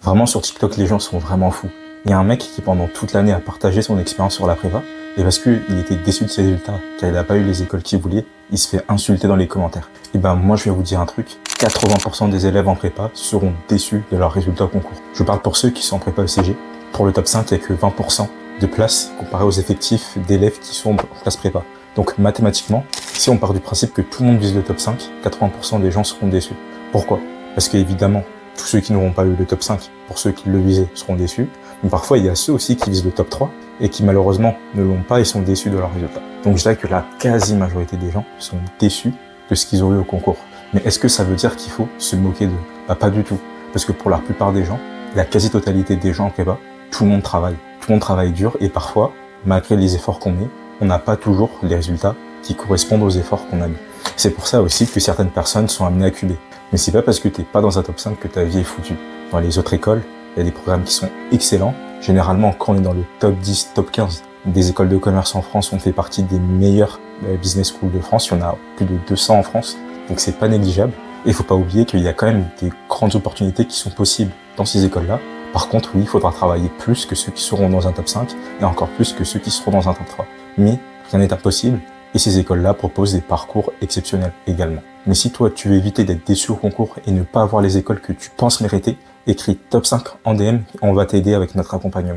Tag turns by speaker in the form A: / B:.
A: Vraiment, sur TikTok, les gens sont vraiment fous. Il y a un mec qui, pendant toute l'année, a partagé son expérience sur la prépa, et parce qu'il était déçu de ses résultats, car il n'a pas eu les écoles qu'il voulait, il se fait insulter dans les commentaires. Et ben, moi, je vais vous dire un truc, 80% des élèves en prépa seront déçus de leurs résultats au concours. Je parle pour ceux qui sont en prépa ECG. Pour le top 5, il n'y a que 20% de places comparé aux effectifs d'élèves qui sont en classe prépa. Donc, mathématiquement, si on part du principe que tout le monde vise le top 5, 80% des gens seront déçus. Pourquoi? Parce qu'évidemment, tous ceux qui n'auront pas eu le top 5, pour ceux qui le visaient, seront déçus. Mais parfois, il y a ceux aussi qui visent le top 3 et qui malheureusement ne l'ont pas et sont déçus de leurs résultats. Donc je dirais que la quasi-majorité des gens sont déçus de ce qu'ils ont eu au concours. Mais est-ce que ça veut dire qu'il faut se moquer d'eux? Pas du tout. Parce que pour la plupart des gens, la quasi-totalité des gens en prépa, tout le monde travaille. Tout le monde travaille dur et parfois, malgré les efforts qu'on met, on n'a pas toujours les résultats qui correspondent aux efforts qu'on a mis. C'est pour ça aussi que certaines personnes sont amenées à cuber. Mais c'est pas parce que t'es pas dans un top 5 que ta vie est foutue. Dans les autres écoles, il y a des programmes qui sont excellents. Généralement, quand on est dans le top 10, top 15 des écoles de commerce en France, on fait partie des meilleures business schools de France. Il y en a plus de 200 en France, donc c'est pas négligeable. Et il faut pas oublier qu'il y a quand même des grandes opportunités qui sont possibles dans ces écoles-là. Par contre, oui, il faudra travailler plus que ceux qui seront dans un top 5 et encore plus que ceux qui seront dans un top 3. Mais rien n'est impossible. Et ces écoles-là proposent des parcours exceptionnels également. Mais si toi, tu veux éviter d'être déçu au concours et ne pas avoir les écoles que tu penses mériter, écris top 5 en DM, on va t'aider avec notre accompagnement.